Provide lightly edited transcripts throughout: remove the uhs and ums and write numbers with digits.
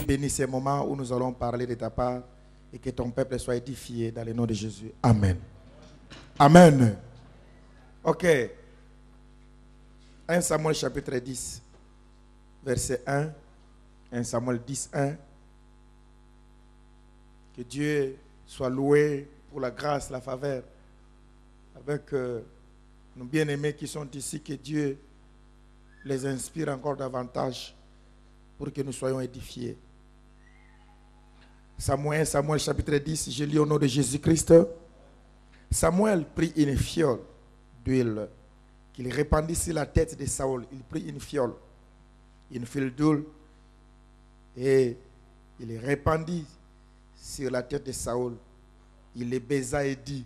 Bénis ces moments où nous allons parler de ta part et que ton peuple soit édifié dans le nom de Jésus. Amen. Amen. Ok. 1 Samuel chapitre 10, verset 1. 1 Samuel 10, 1. Que Dieu soit loué pour la grâce, la faveur. Avec nos bien-aimés qui sont ici, que Dieu les inspire encore davantage pour que nous soyons édifiés. Samuel chapitre 10, je lis au nom de Jésus-Christ. Samuel prit une fiole d'huile qu'il répandit sur la tête de Saül. Il prit une fiole d'huile et il répandit sur la tête de Saül. Il le baisa et dit: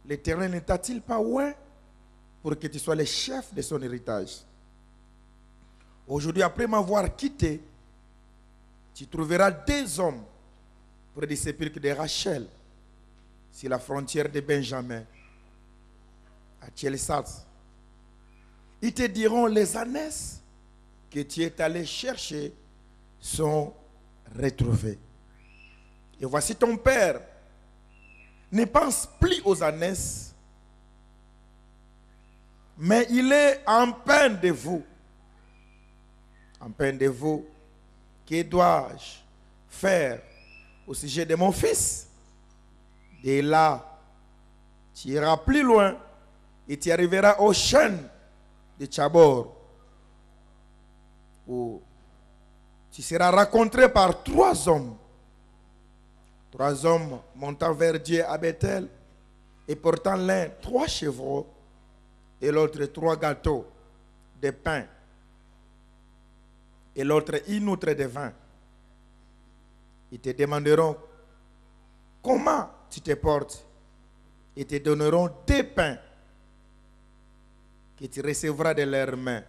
l'Éternel ne t'a-t-il pas oint pour que tu sois le chef de son héritage? Aujourd'hui, après m'avoir quitté, tu trouveras 2 hommes près du sépulcre de Rachel, sur la frontière de Benjamin, à Tchelsas. Ils te diront: les ânesses que tu es allé chercher sont retrouvées. Et voici ton père ne pense plus aux ânesses, mais il est en peine de vous. En peine de vous. Que dois-je faire au sujet de mon fils? De là, tu iras plus loin et tu arriveras aux chênes de Tchabor, où tu seras rencontré par 3 hommes. 3 hommes montant vers Dieu à Bethel et portant l'un 3 chevreaux et l'autre 3 gâteaux de pain et l'autre une outre de vin. Ils te demanderont comment tu te portes et te donneront 2 pains que tu recevras de leurs mains.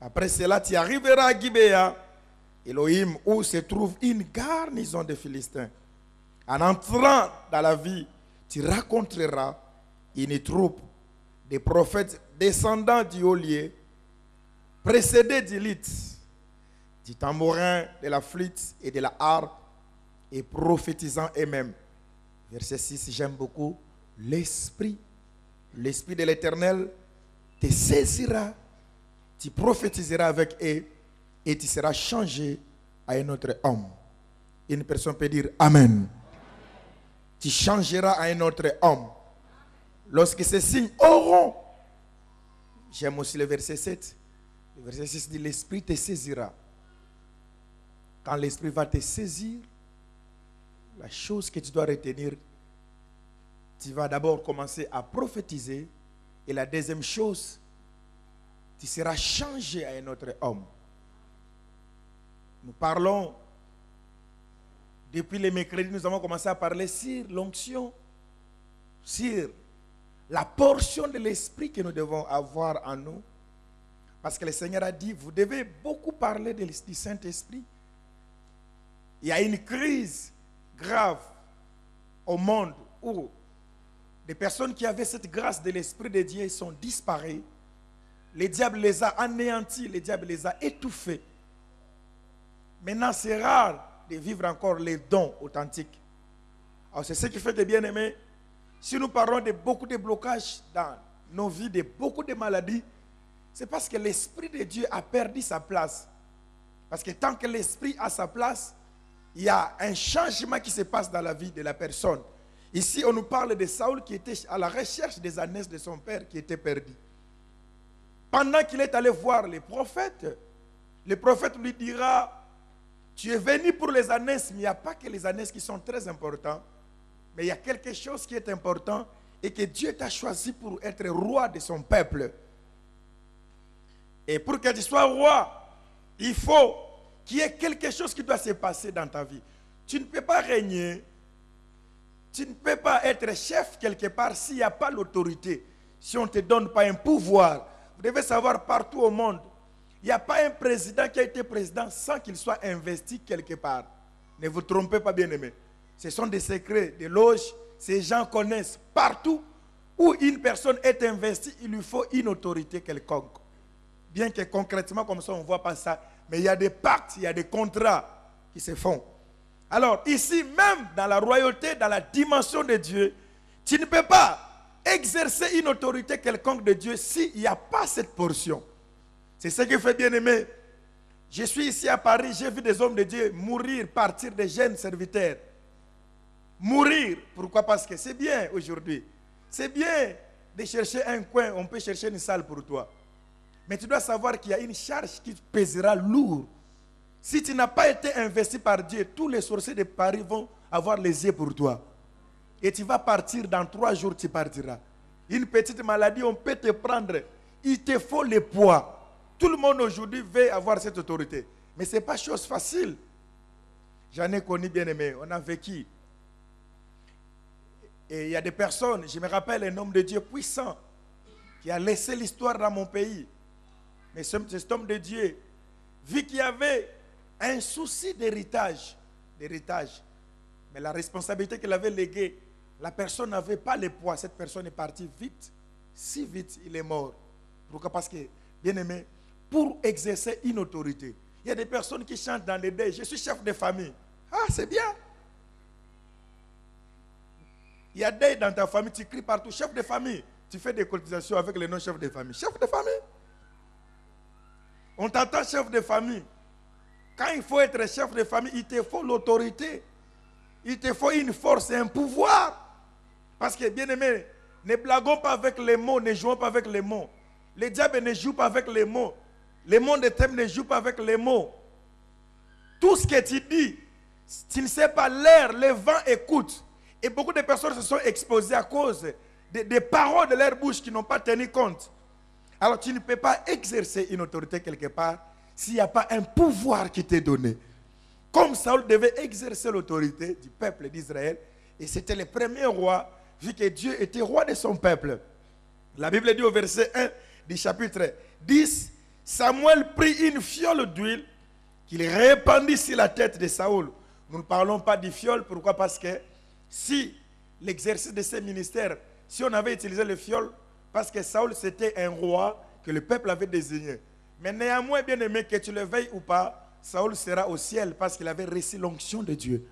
Après cela, tu arriveras à Gibéa, Elohim, où se trouve une garnison de Philistins. En entrant dans la ville, tu rencontreras une troupe de prophètes descendants du haut lieu, précédés du luth, du tambourin, de la flûte et de la harpe, et prophétisant eux-mêmes. Verset 6, j'aime beaucoup. L'Esprit de l'Éternel te saisira, tu prophétiseras avec eux et tu seras changé à un autre homme. Une personne peut dire Amen. Tu changeras à un autre homme. Lorsque ces signes auront, j'aime aussi le verset 7. Le verset 6 dit: l'Esprit te saisira. Quand l'Esprit va te saisir, la chose que tu dois retenir, tu vas d'abord commencer à prophétiser. Et la deuxième chose, tu seras changé à un autre homme. Nous parlons, depuis le mercredi, nous avons commencé à parler sur l'onction, sur la portion de l'Esprit que nous devons avoir en nous. Parce que le Seigneur a dit: vous devez beaucoup parler du Saint-Esprit. Il y a une crise grave au monde où des personnes qui avaient cette grâce de l'Esprit de Dieu sont disparues. Le diable les a anéantis, le diable les a étouffés. Maintenant, c'est rare de vivre encore les dons authentiques. Alors, c'est ce qui fait que, bien aimés, si nous parlons de beaucoup de blocages dans nos vies, de beaucoup de maladies, c'est parce que l'Esprit de Dieu a perdu sa place. Parce que tant que l'Esprit a sa place, il y a un changement qui se passe dans la vie de la personne. Ici, on nous parle de Saül qui était à la recherche des ânesses de son père qui était perdu. Pendant qu'il est allé voir le prophète lui dira: tu es venu pour les ânesses, mais il n'y a pas que les ânesses qui sont très importantes, mais il y a quelque chose qui est important et que Dieu t'a choisi pour être roi de son peuple. Et pour que tu sois roi, il faut qu'il y ait quelque chose qui doit se passer dans ta vie. Tu ne peux pas régner, tu ne peux pas être chef quelque part s'il n'y a pas l'autorité, si on ne te donne pas un pouvoir. Vous devez savoir, partout au monde, il n'y a pas un président qui a été président sans qu'il soit investi quelque part. Ne vous trompez pas, bien-aimés. Ce sont des secrets, des loges. Ces gens connaissent partout où une personne est investie, il lui faut une autorité quelconque. Bien que concrètement, comme ça, on ne voit pas ça. Mais il y a des pactes, il y a des contrats qui se font. Alors, ici, même dans la royauté, dans la dimension de Dieu, tu ne peux pas exercer une autorité quelconque de Dieu s'il n'y a pas cette portion. C'est ce qui fait bien aimé. Je suis ici à Paris, j'ai vu des hommes de Dieu mourir, partir des jeunes serviteurs. Mourir. Pourquoi? Parce que c'est bien aujourd'hui. C'est bien de chercher un coin, on peut chercher une salle pour toi. Mais tu dois savoir qu'il y a une charge qui pèsera lourd. Si tu n'as pas été investi par Dieu, tous les sorciers de Paris vont avoir les yeux pour toi. Et tu vas partir, dans 3 jours, tu partiras. Une petite maladie, on peut te prendre. Il te faut le poids. Tout le monde aujourd'hui veut avoir cette autorité. Mais ce n'est pas chose facile. J'en ai connu bien aimé, on a vécu. Et il y a des personnes, je me rappelle un homme de Dieu puissant qui a laissé l'histoire dans mon pays. Mais cet homme de Dieu, vu qu'il y avait un souci d'héritage, mais la responsabilité qu'il avait léguée, la personne n'avait pas le poids. Cette personne est partie vite, si vite, il est mort. Pourquoi? Parce que, bien aimé, pour exercer une autorité, il y a des personnes qui chantent dans les deuils. Je suis chef de famille. Ah, c'est bien. Il y a deuil dans ta famille, tu cries partout. Chef de famille, tu fais des cotisations avec les non-chefs de famille. Chef de famille. On t'entend chef de famille. Quand il faut être chef de famille, il te faut l'autorité. Il te faut une force et un pouvoir. Parce que, bien aimé, ne blaguons pas avec les mots, ne jouons pas avec les mots. Les diables ne jouent pas avec les mots. Le monde des thèmes ne joue pas avec les mots. Tout ce que tu dis, tu ne sais pas, l'air, le vent écoute. Et beaucoup de personnes se sont exposées à cause des paroles de leur bouche qui n'ont pas tenu compte. Alors tu ne peux pas exercer une autorité quelque part s'il n'y a pas un pouvoir qui t'est donné. Comme Saül devait exercer l'autorité du peuple d'Israël, et c'était le premier roi, vu que Dieu était roi de son peuple. La Bible dit au verset 1 du chapitre 10, Samuel prit une fiole d'huile qu'il répandit sur la tête de Saül. Nous ne parlons pas du fiole, pourquoi? Parce que si l'exercice de ces ministères, si on avait utilisé le fiole, parce que Saül c'était un roi que le peuple avait désigné. Mais néanmoins, bien aimé, que tu le veuilles ou pas, Saül sera au ciel parce qu'il avait reçu l'onction de Dieu.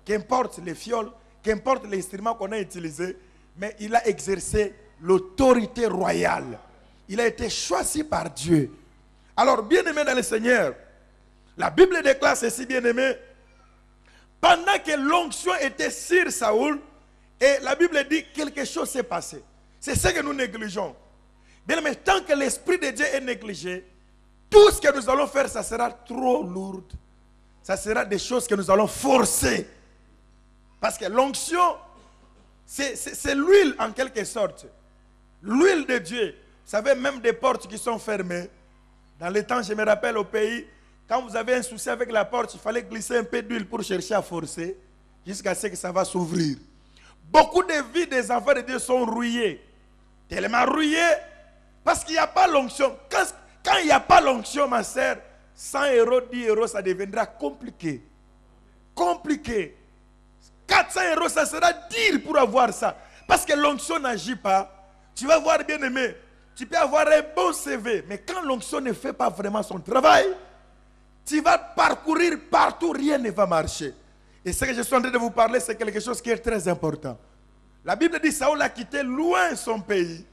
Qu'importe les fioles, qu'importe l'instrument qu'on a utilisé, mais il a exercé l'autorité royale. Il a été choisi par Dieu. Alors, bien aimé dans le Seigneur, la Bible déclare ceci, bien aimé, pendant que l'onction était sur Saül, et la Bible dit quelque chose s'est passé. C'est ce que nous négligeons. Bien aimé, tant que l'Esprit de Dieu est négligé, tout ce que nous allons faire, ça sera trop lourd. Ça sera des choses que nous allons forcer. Parce que l'onction, c'est l'huile en quelque sorte. L'huile de Dieu. Vous savez, même des portes qui sont fermées. Dans les temps, je me rappelle au pays, quand vous avez un souci avec la porte, il fallait glisser un peu d'huile pour chercher à forcer, jusqu'à ce que ça va s'ouvrir. Beaucoup de vies des enfants de Dieu sont rouillées. Tellement rouillées, parce qu'il n'y a pas l'onction. Quand il n'y a pas l'onction, ma sœur, 100 euros, 10 euros, ça deviendra compliqué. Compliqué. 400 euros, ça sera dur pour avoir ça. Parce que l'onction n'agit pas. Tu vas voir, bien aimé, tu peux avoir un bon CV, mais quand l'onction ne fait pas vraiment son travail, tu vas parcourir partout, rien ne va marcher. Et ce que je suis en train de vous parler, c'est quelque chose qui est très important. La Bible dit que Saül a quitté loin son pays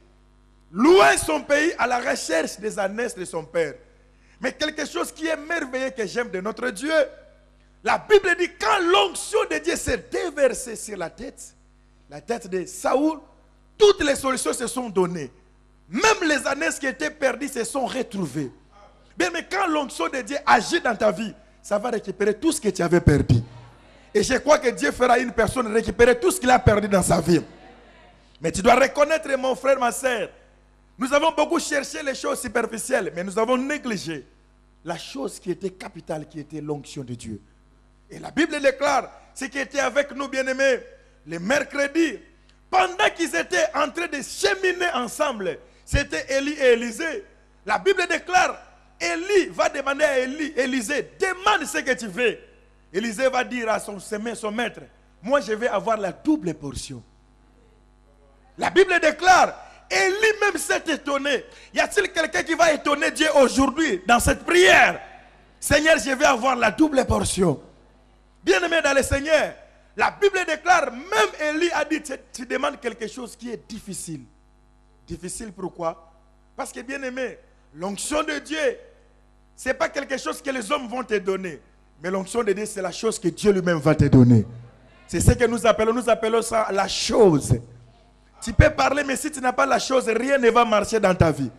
à la recherche des ânesses de son père. Mais quelque chose qui est merveilleux que j'aime de notre Dieu, la Bible dit quand l'onction de Dieu s'est déversée sur la tête de Saül, toutes les solutions se sont données. Même les ânesses qui étaient perdues se sont retrouvées. Bien, mais quand l'onction de Dieu agit dans ta vie, ça va récupérer tout ce que tu avais perdu. Et je crois que Dieu fera une personne récupérer tout ce qu'il a perdu dans sa vie. Mais tu dois reconnaître, mon frère, ma soeur, nous avons beaucoup cherché les choses superficielles, mais nous avons négligé la chose qui était capitale, qui était l'onction de Dieu. Et la Bible déclare, ce qui était avec nous, bien-aimés, le mercredi, pendant qu'ils étaient en train de cheminer ensemble, c'était Élie et Élisée. La Bible déclare, Élie va demander à Élisée, demande ce que tu veux. Élisée va dire à son maître, moi je vais avoir la double portion. La Bible déclare, Élie même s'est étonné. Y a-t-il quelqu'un qui va étonner Dieu aujourd'hui dans cette prière? Seigneur, je vais avoir la double portion. Bien-aimé dans le Seigneur, la Bible déclare, même Élie a dit, tu demandes quelque chose qui est difficile. Difficile pourquoi? Parce que bien-aimé, l'onction de Dieu, ce n'est pas quelque chose que les hommes vont te donner. Mais l'onction de Dieu, c'est la chose que Dieu lui-même va te donner. C'est ce que nous appelons ça la chose. Tu peux parler, mais si tu n'as pas la chose, rien ne va marcher dans ta vie.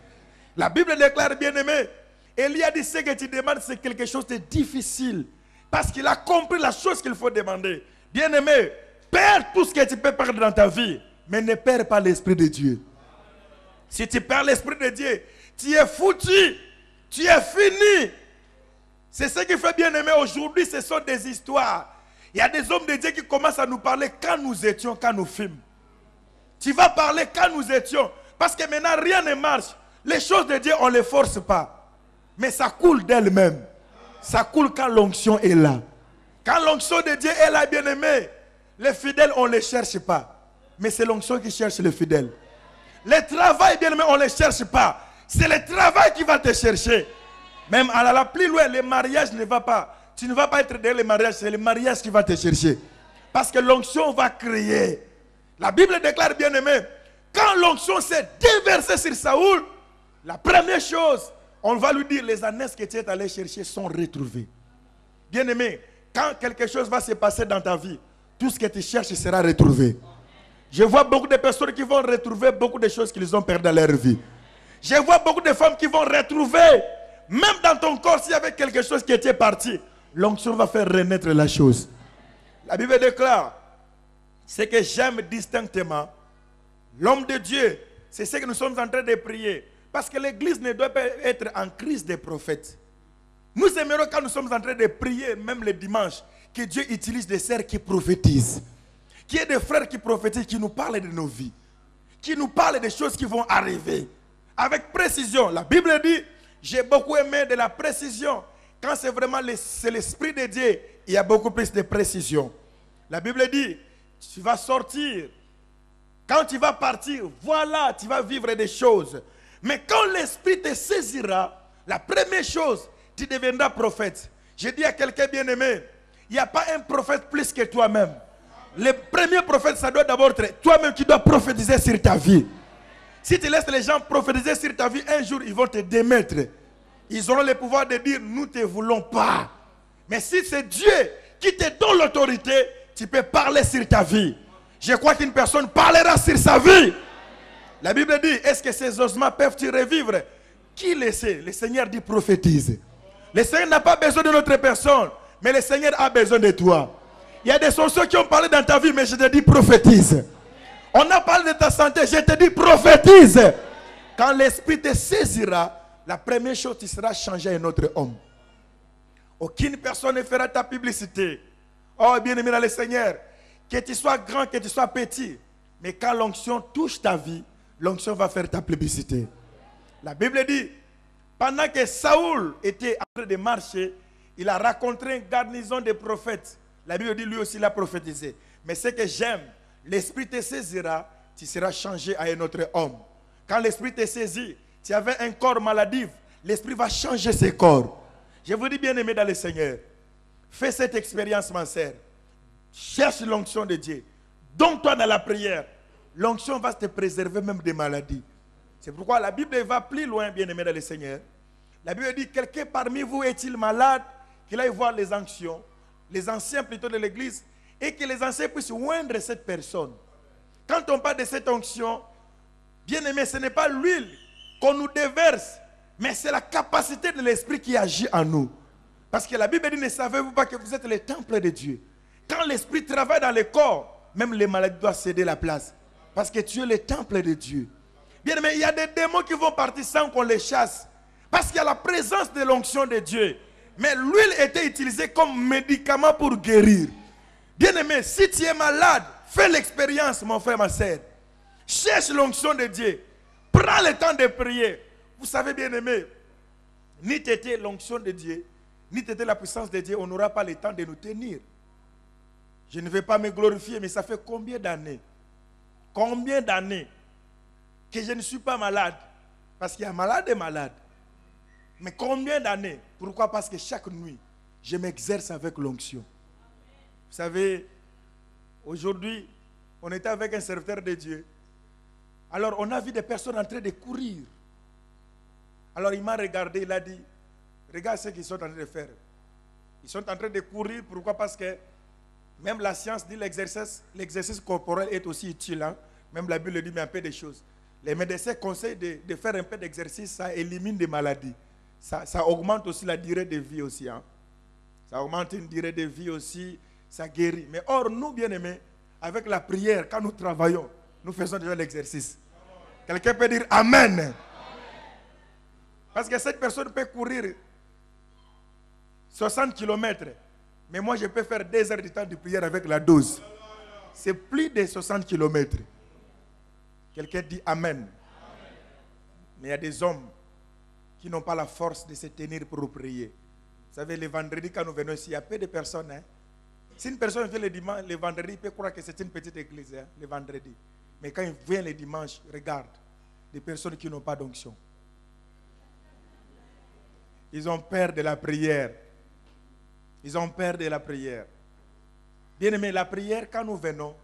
La Bible déclare, bien-aimé, Élie a dit, ce que tu demandes, c'est quelque chose de difficile. Parce qu'il a compris la chose qu'il faut demander. Bien-aimé, perds tout ce que tu peux perdre dans ta vie, mais ne perds pas l'Esprit de Dieu. Si tu perds l'Esprit de Dieu, tu es foutu, tu es fini. C'est ce qui fait, bien-aimé, aujourd'hui, ce sont des histoires. Il y a des hommes de Dieu qui commencent à nous parler quand nous étions, quand nous fûmes. Tu vas parler quand nous étions, parce que maintenant rien ne marche. Les choses de Dieu, on ne les force pas. Mais ça coule d'elle-même. Ça coule quand l'onction est là. Quand l'onction de Dieu est là, bien-aimé, les fidèles, on ne les cherche pas. Mais c'est l'onction qui cherche les fidèles. Le travail, bien-aimé, on ne les cherche pas. C'est le travail qui va te chercher. Même à la plus loin, le mariage ne va pas. Tu ne vas pas être derrière le mariage, c'est le mariage qui va te chercher. Parce que l'onction va créer. La Bible déclare, bien-aimé, quand l'onction s'est déversée sur Saoul, la première chose, on va lui dire, les ânesses que tu es allé chercher sont retrouvées. Bien-aimé, quand quelque chose va se passer dans ta vie, tout ce que tu cherches sera retrouvé. Je vois beaucoup de personnes qui vont retrouver beaucoup de choses qu'ils ont perdues dans leur vie. Je vois beaucoup de femmes qui vont retrouver, même dans ton corps, s'il y avait quelque chose qui était parti, l'onction va faire renaître la chose. La Bible déclare, ce que j'aime distinctement, l'homme de Dieu, c'est ce que nous sommes en train de prier. Parce que l'église ne doit pas être en crise des prophètes. Nous aimerons quand nous sommes en train de prier, même le dimanche, que Dieu utilise des sœurs qui prophétisent. Qu'il y ait des frères qui prophétisent, qui nous parlent de nos vies. Qui nous parlent des choses qui vont arriver. Avec précision. La Bible dit, j'ai beaucoup aimé de la précision. Quand c'est vraiment l'Esprit de Dieu, il y a beaucoup plus de précision. La Bible dit, tu vas sortir. Quand tu vas partir, voilà, tu vas vivre des choses. Mais quand l'Esprit te saisira, la première chose, tu deviendras prophète. Je dis à quelqu'un bien-aimé, il n'y a pas un prophète plus que toi-même. Le premier prophète, ça doit d'abord être toi-même qui dois prophétiser sur ta vie. Si tu laisses les gens prophétiser sur ta vie, un jour, ils vont te démettre. Ils auront le pouvoir de dire, nous ne te voulons pas. Mais si c'est Dieu qui te donne l'autorité, tu peux parler sur ta vie. Je crois qu'une personne parlera sur sa vie. La Bible dit, est-ce que ces ossements peuvent-ils revivre? Qui le sait? Le Seigneur dit prophétise. Le Seigneur n'a pas besoin de notre personne, mais le Seigneur a besoin de toi. Il y a des sorciers qui ont parlé dans ta vie, mais je te dis prophétise. On a parlé de ta santé, je te dis prophétise. Quand l'Esprit te saisira, la première chose, tu seras changé à un autre homme. Aucune personne ne fera ta publicité. Oh, bien-aimé dans le Seigneur, que tu sois grand, que tu sois petit, mais quand l'onction touche ta vie, l'onction va faire ta publicité. La Bible dit, pendant que Saoul était en train de marcher, il a rencontré une garnison de prophètes. La Bible dit, lui aussi, il a prophétisé. Mais ce que j'aime, l'Esprit te saisira, tu seras changé à un autre homme. Quand l'Esprit te saisit, tu avais un corps maladif, l'Esprit va changer ce corps. Je vous dis, bien-aimé dans le Seigneur, fais cette expérience, ma sœur. Cherche l'onction de Dieu. Donne-toi dans la prière. L'onction va te préserver même des maladies. C'est pourquoi la Bible va plus loin, bien-aimé dans le Seigneur. La Bible dit, quelqu'un parmi vous est-il malade? Qu'il aille voir les anciens, plutôt de l'église, et que les anciens puissent oindre cette personne. Quand on parle de cette onction, bien-aimé, ce n'est pas l'huile qu'on nous déverse, mais c'est la capacité de l'Esprit qui agit en nous. Parce que la Bible dit, ne savez-vous pas que vous êtes le temple de Dieu? Quand l'Esprit travaille dans le corps, même les maladies doivent céder la place. Parce que tu es le temple de Dieu. Bien-aimé, il y a des démons qui vont partir sans qu'on les chasse. Parce qu'il y a la présence de l'onction de Dieu. Mais l'huile était utilisée comme médicament pour guérir. Bien-aimé, si tu es malade, fais l'expérience, mon frère, ma soeur. Cherche l'onction de Dieu. Prends le temps de prier. Vous savez, bien-aimé, ni t'étais l'onction de Dieu, ni t'étais la puissance de Dieu, on n'aura pas le temps de nous tenir. Je ne vais pas me glorifier, mais ça fait combien d'années que je ne suis pas malade? Parce qu'il y a malade et malade. Mais combien d'années? Pourquoi? Parce que chaque nuit, je m'exerce avec l'onction. Vous savez, aujourd'hui, on était avec un serviteur de Dieu. Alors, on a vu des personnes en train de courir. Alors, il m'a regardé, il a dit, regarde ce qu'ils sont en train de faire. Ils sont en train de courir. Pourquoi? Parce que même la science dit l'exercice corporel est aussi utile. Hein? Même la Bible dit, mais un peu de choses. Les médecins conseillent de faire un peu d'exercice, ça élimine des maladies. Ça augmente aussi la durée de vie aussi. Hein? Ça augmente une durée de vie aussi, ça guérit. Mais or, nous, bien-aimés, avec la prière, quand nous travaillons, nous faisons déjà l'exercice. Quelqu'un peut dire Amen. Amen. Parce que cette personne peut courir 60 km. Mais moi, je peux faire 2 heures de temps de prière avec la dose. C'est plus de 60 km. Quelqu'un dit Amen. Amen. Mais il y a des hommes qui n'ont pas la force de se tenir pour prier. Vous savez, le vendredi, quand nous venons ici, il y a peu de personnes. Hein? Si une personne vient le vendredi, il peut croire que c'est une petite église, hein, le vendredi. Mais quand il vient le dimanche, regarde, des personnes qui n'ont pas d'onction. Ils ont peur de la prière. Ils ont peur de la prière. Bien-aimé, la prière, quand nous venons,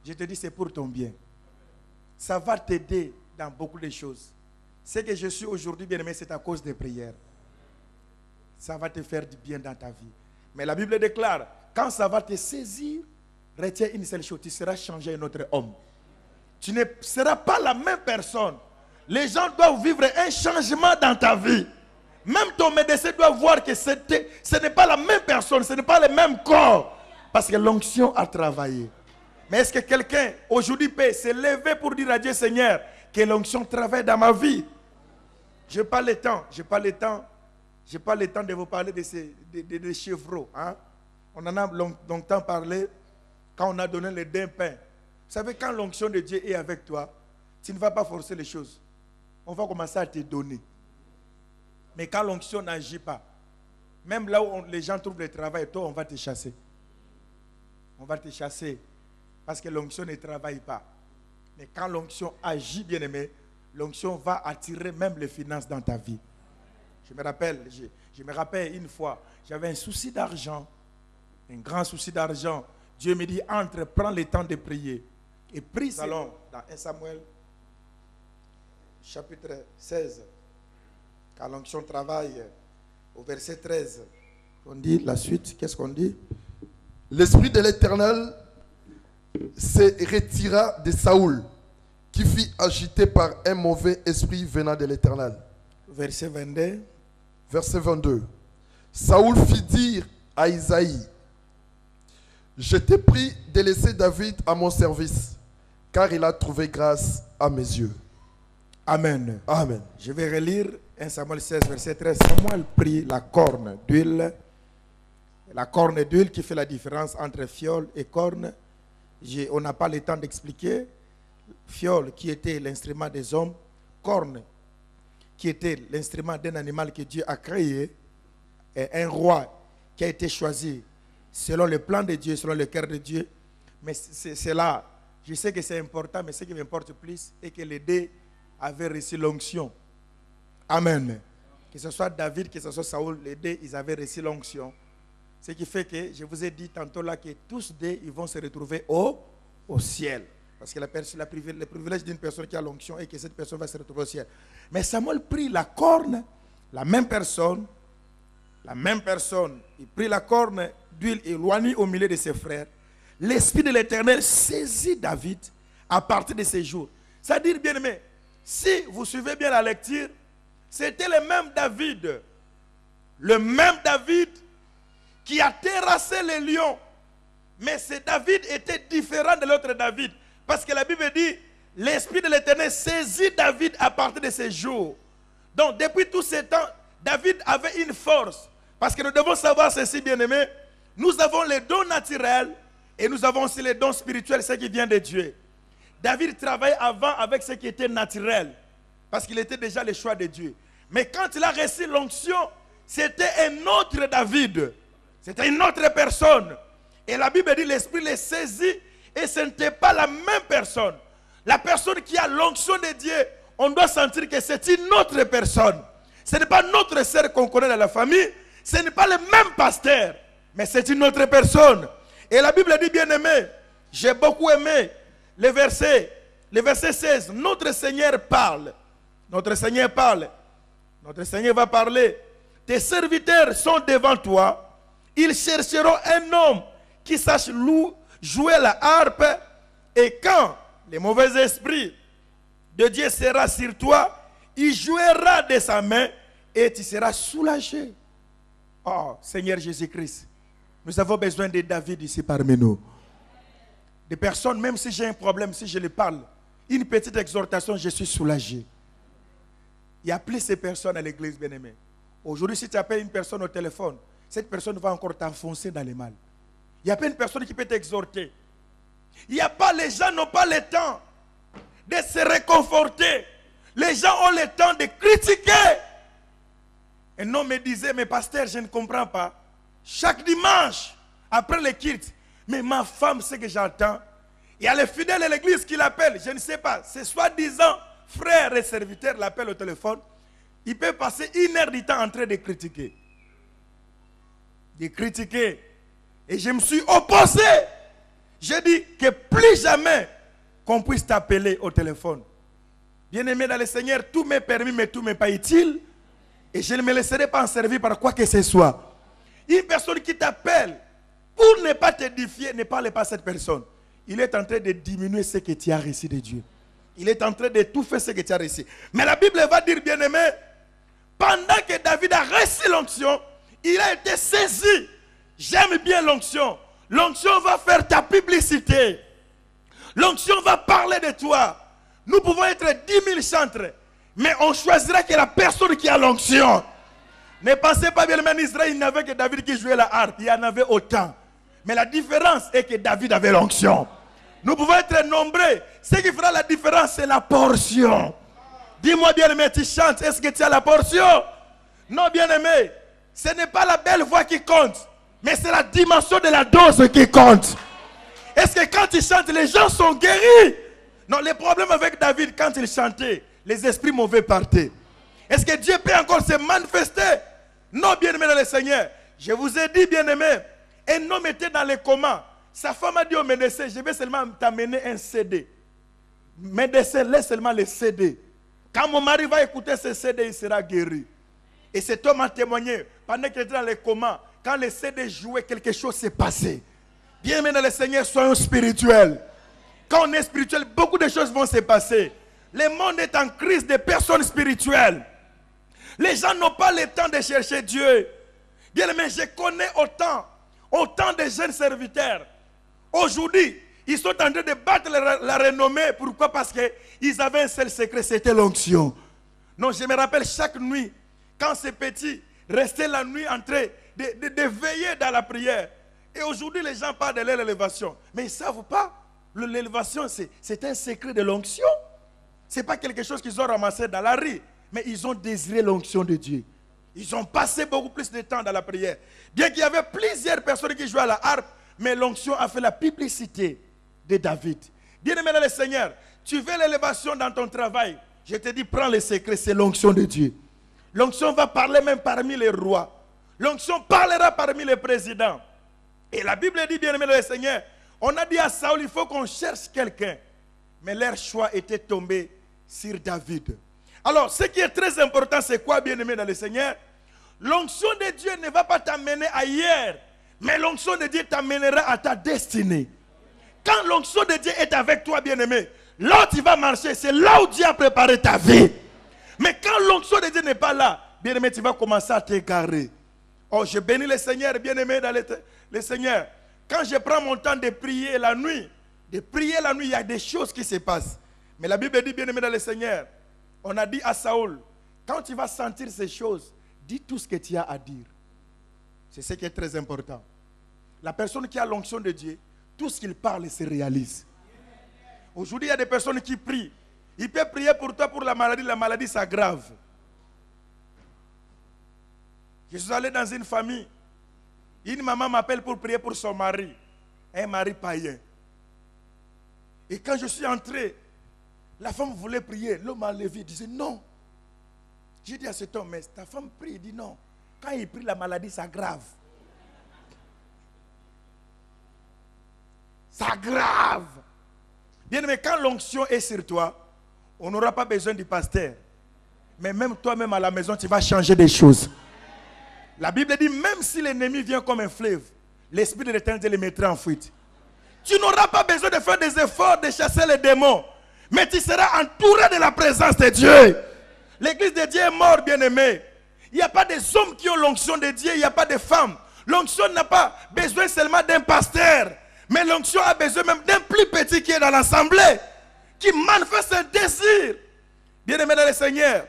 je te dis, c'est pour ton bien. Ça va t'aider dans beaucoup de choses. Ce que je suis aujourd'hui, bien-aimé, c'est à cause des prières. Ça va te faire du bien dans ta vie. Mais la Bible déclare, quand ça va te saisir, retiens une seule chose, tu seras changé un autre homme. Tu ne seras pas la même personne. Les gens doivent vivre un changement dans ta vie. Même ton médecin doit voir que ce n'est pas la même personne, ce n'est pas le même corps. Parce que l'onction a travaillé. Mais est-ce que quelqu'un aujourd'hui peut se lever pour dire à Dieu, Seigneur, que l'onction travaille dans ma vie? Je n'ai pas le temps. Je n'ai pas le temps de vous parler de ces chevreaux. Hein? On en a longtemps parlé quand on a donné le d'un pain. Vous savez, quand l'onction de Dieu est avec toi, tu ne vas pas forcer les choses. On va commencer à te donner. Mais quand l'onction n'agit pas, même là où les gens trouvent le travail, toi, on va te chasser. On va te chasser parce que l'onction ne travaille pas. Mais quand l'onction agit, bien-aimé, l'onction va attirer même les finances dans ta vie. Je me rappelle une fois, j'avais un souci d'argent, un grand souci d'argent. Dieu me dit, entre, prends le temps de prier. Et prie. Nous allons dans 1 Samuel, chapitre 16. Quand l'onction travaille, au verset 13, on dit la suite, qu'est-ce qu'on dit? L'Esprit de l'Éternel se retira de Saoul, qui fut agité par un mauvais esprit venant de l'Éternel. Verset 22. Verset 22. Saoul fit dire à Isaïe, je t'ai pris de laisser David à mon service, car il a trouvé grâce à mes yeux. Amen. Amen. Je vais relire 1 Samuel 16, verset 13. Samuel prit la corne d'huile. La corne d'huile qui fait la différence entre fiole et corne. On n'a pas le temps d'expliquer. Fiole qui était l'instrument des hommes. Corne qui était l'instrument d'un animal que Dieu a créé. Et un roi qui a été choisi selon le plan de Dieu, selon le cœur de Dieu. Mais c'est là. Je sais que c'est important, mais ce qui m'importe plus est que les deux avaient reçu l'onction. Amen. Que ce soit David, que ce soit Saoul, les deux, ils avaient reçu l'onction. Ce qui fait que, je vous ai dit tantôt là, que tous deux, ils vont se retrouver au ciel. Parce que le privilège d'une personne qui a l'onction est que cette personne va se retrouver au ciel. Mais Samuel prit la corne, la même personne, il prit la corne d'huile éloignée au milieu de ses frères. L'Esprit de l'Éternel saisit David à partir de ces jours. C'est-à-dire, bien aimé, si vous suivez bien la lecture, c'était le même David qui a terrassé les lions. Mais ce David était différent de l'autre David. Parce que la Bible dit, l'Esprit de l'Éternel saisit David à partir de ces jours. Donc, depuis tout ce temps, David avait une force. Parce que nous devons savoir ceci, bien-aimés. Nous avons les dons naturels et nous avons aussi les dons spirituels, ce qui vient de Dieu. David travaillait avant avec ce qui était naturel. Parce qu'il était déjà le choix de Dieu. Mais quand il a reçu l'onction, c'était un autre David. C'était une autre personne Et la Bible dit l'Esprit les saisit et ce n'était pas la même personne. La personne qui a l'onction de Dieu, on doit sentir que c'est une autre personne. Ce n'est pas notre sœur qu'on connaît dans la famille, ce n'est pas le même pasteur, mais c'est une autre personne. Et la Bible dit, bien aimé, j'ai beaucoup aimé le verset 16. Notre Seigneur parle. Notre Seigneur parle. Notre Seigneur va parler. Tes serviteurs sont devant toi. Ils chercheront un homme qui sache jouer la harpe. Et quand le mauvais esprit de Dieu sera sur toi, il jouera de sa main et tu seras soulagé. Oh, Seigneur Jésus-Christ, nous avons besoin de David ici parmi nous. Des personnes, même si j'ai un problème, si je les parle, une petite exhortation, je suis soulagé. Il y a plus de personnes à l'église, bien-aimée. Aujourd'hui, si tu appelles une personne au téléphone, cette personne va encore t'enfoncer dans le mal. Il n'y a pas une personne qui peut t'exhorter. Il n'y a pas, les gens n'ont pas le temps de se réconforter. Les gens ont le temps de critiquer. Un homme me disait, mais pasteur, je ne comprends pas. Chaque dimanche, après le culte, mais ma femme, ce que j'entends, il y a les fidèles de l'église qui l'appellent, je ne sais pas, c'est soi-disant frère et serviteur l'appelle au téléphone. Il peut passer 1 heure du temps en train de critiquer. De critiquer. Et je me suis opposé. J'ai dit que plus jamais qu'on puisse t'appeler au téléphone. Bien-aimé dans le Seigneur, tout m'est permis, mais tout m'est pas utile. Et je ne me laisserai pas en servir par quoi que ce soit. Une personne qui t'appelle pour ne pas t'édifier, ne parle pas à cette personne. Il est en train de diminuer ce que tu as reçu de Dieu. Il est en train de tout faire ce que tu as reçu. Mais la Bible va dire, bien-aimé, pendant que David a reçu l'onction, il a été saisi. J'aime bien l'onction. L'onction va faire ta publicité. L'onction va parler de toi. Nous pouvons être 10 000 chantres, mais on choisira que la personne qui a l'onction. Ne pensez pas bien, en Israël, il n'y avait que David qui jouait la harpe. Il y en avait autant. Mais la différence est que David avait l'onction. Nous pouvons être nombreux. Ce qui fera la différence, c'est la portion. Dis-moi, bien-aimé, tu chantes. Est-ce que tu as la portion? Non, bien-aimé. Ce n'est pas la belle voix qui compte, mais c'est la dimension de la dose qui compte. Est-ce que quand tu chantes, les gens sont guéris? Non, le problème avec David, quand il chantait, les esprits mauvais partaient. Est-ce que Dieu peut encore se manifester? Non, bien-aimé dans le Seigneur. Je vous ai dit, bien-aimé, un homme était dans le coma. Sa femme a dit au médecin, je vais seulement t'amener un CD. Médecin, laisse seulement le CD. Quand mon mari va écouter ce CD, il sera guéri. Et cet homme a témoigné, pendant qu'il était dans le coma, quand le CD jouait, quelque chose s'est passé. Bien-aimé dans le Seigneur, soyons spirituels. Quand on est spirituel, beaucoup de choses vont se passer. Le monde est en crise de personnes spirituelles. Les gens n'ont pas le temps de chercher Dieu. Bien aimé, je connais autant de jeunes serviteurs. Aujourd'hui, ils sont en train de battre la renommée. Pourquoi? Parce qu'ils avaient un seul secret, c'était l'onction. Non, je me rappelle chaque nuit, quand ces petits restaient la nuit en train de veiller dans la prière. Et aujourd'hui, les gens parlent de l'élévation. Mais ils ne savent pas. L'élévation, c'est un secret de l'onction. Ce n'est pas quelque chose qu'ils ont ramassé dans la rue. Mais ils ont désiré l'onction de Dieu. Ils ont passé beaucoup plus de temps dans la prière. Bien qu'il y avait plusieurs personnes qui jouaient à la harpe, mais l'onction a fait la publicité de David. Bien-aimé dans le Seigneur, tu veux l'élévation dans ton travail. Je te dis, prends le secret, c'est l'onction de Dieu. L'onction va parler même parmi les rois. L'onction parlera parmi les présidents. Et la Bible dit, bien-aimé dans le Seigneur, on a dit à Saül, il faut qu'on cherche quelqu'un. Mais leur choix était tombé sur David. Alors, ce qui est très important, c'est quoi, bien-aimé dans le Seigneur? L'onction de Dieu ne va pas t'amener ailleurs, mais l'onction de Dieu t'amènera à ta destinée. Quand l'onction de Dieu est avec toi, bien-aimé, là où tu vas marcher, c'est là où Dieu a préparé ta vie. Mais quand l'onction de Dieu n'est pas là, bien-aimé, tu vas commencer à t'égarer. Oh, je bénis le Seigneur, bien-aimé dans le Seigneur. Quand je prends mon temps de prier la nuit, il y a des choses qui se passent. Mais la Bible dit, bien-aimé dans le Seigneur, on a dit à Saül, quand tu vas sentir ces choses, dis tout ce que tu as à dire. C'est ce qui est très important. La personne qui a l'onction de Dieu, tout ce qu'il parle se réalise. Aujourd'hui, il y a des personnes qui prient. Il peut prier pour toi pour la maladie s'aggrave. Je suis allé dans une famille. Une maman m'appelle pour prier pour son mari. un mari païen. Et quand je suis entré, la femme voulait prier. L'homme a levé, il disait non. J'ai dit à cet homme, mais ta femme prie. Il dit non. Quand il prie, la maladie s'aggrave. Ça grave. Bien aimé, quand l'onction est sur toi, on n'aura pas besoin du pasteur. Mais même toi-même à la maison, tu vas changer des choses. La Bible dit, même si l'ennemi vient comme un fleuve, l'Esprit de l'Éternel le mettra en fuite. Tu n'auras pas besoin de faire des efforts de chasser les démons. Mais tu seras entouré de la présence de Dieu. L'église de Dieu est morte, bien-aimé. Il n'y a pas des hommes qui ont l'onction de Dieu, il n'y a pas de femmes. L'onction n'a pas besoin seulement d'un pasteur. Mais l'onction a besoin même d'un plus petit qui est dans l'assemblée, qui manifeste un désir. Bien-aimé dans le Seigneur,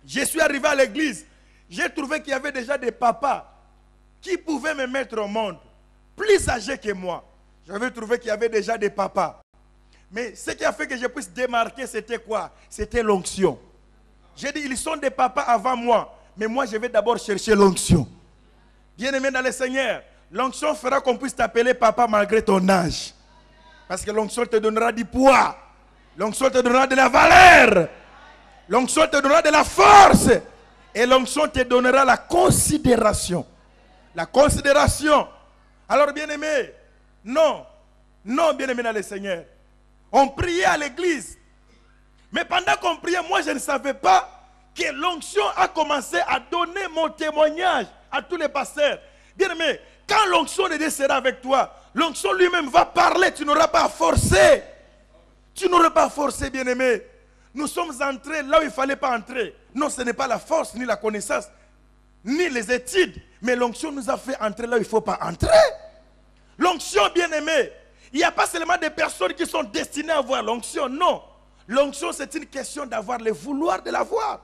je suis arrivé à l'église. J'ai trouvé qu'il y avait déjà des papas qui pouvaient me mettre au monde, plus âgés que moi. J'avais trouvé qu'il y avait déjà des papas. Mais ce qui a fait que je puisse démarquer, c'était quoi? C'était l'onction. J'ai dit, ils sont des papas avant moi. Mais moi, je vais d'abord chercher l'onction. Bien-aimé dans le Seigneur, l'onction fera qu'on puisse t'appeler papa malgré ton âge. Parce que l'onction te donnera du poids. L'onction te donnera de la valeur. L'onction te donnera de la force. Et l'onction te donnera la considération. La considération. Alors, bien-aimé, non, bien-aimé dans le Seigneur. On priait à l'église. Mais pendant qu'on priait, moi, je ne savais pas que l'onction a commencé à donner mon témoignage à tous les pasteurs. Bien-aimé, quand l'onction de Dieu sera avec toi, l'onction lui-même va parler. Tu n'auras pas à forcer. Tu n'auras pas à forcer, bien-aimé. Nous sommes entrés là où il ne fallait pas entrer. Non, ce n'est pas la force, ni la connaissance, ni les études. Mais l'onction nous a fait entrer là où il ne faut pas entrer. L'onction, bien-aimé, il n'y a pas seulement des personnes qui sont destinées à avoir l'onction. Non. L'onction, c'est une question d'avoir le vouloir de l'avoir.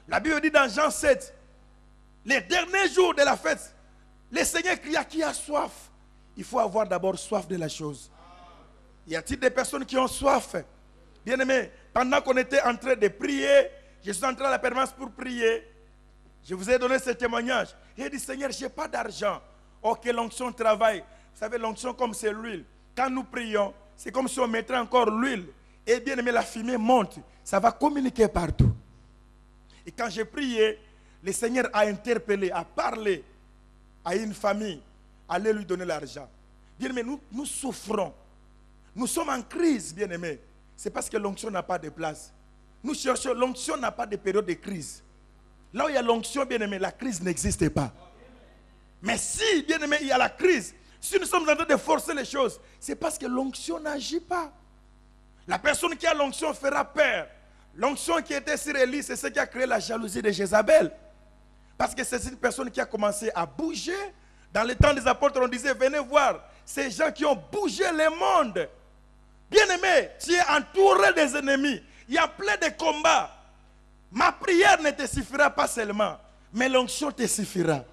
La Bible dit dans Jean 7, les derniers jours de la fête, le Seigneur cria, qui a soif? Il faut avoir d'abord soif de la chose. Y a-t-il des personnes qui ont soif? Bien-aimés, pendant qu'on était en train de prier, je suis entré à la permanence pour prier. Je vous ai donné ce témoignage. J'ai dit, Seigneur, je n'ai pas d'argent. Oh, que l'onction travaille. Vous savez, l'onction comme c'est l'huile. Quand nous prions, c'est comme si on mettrait encore l'huile. Et bien aimé, la fumée monte. Ça va communiquer partout. Et quand j'ai prié, le Seigneur a interpellé, a parlé à une famille. Allez lui donner l'argent. Bien aimé, nous souffrons. Nous sommes en crise, bien aimé. C'est parce que l'onction n'a pas de place. Nous cherchons, l'onction n'a pas de période de crise. Là où il y a l'onction, bien aimé, la crise n'existe pas. Mais si, bien aimé, il y a la crise, si nous sommes en train de forcer les choses, c'est parce que l'onction n'agit pas. La personne qui a l'onction fera peur. L'onction qui était sur Élie, c'est ce qui a créé la jalousie de Jézabel. Parce que c'est une personne qui a commencé à bouger. Dans le temps des apôtres, on disait, venez voir ces gens qui ont bougé le monde. Bien-aimé, tu es entouré des ennemis. Il y a plein de combats. Ma prière ne te suffira pas seulement, mais l'onction te suffira.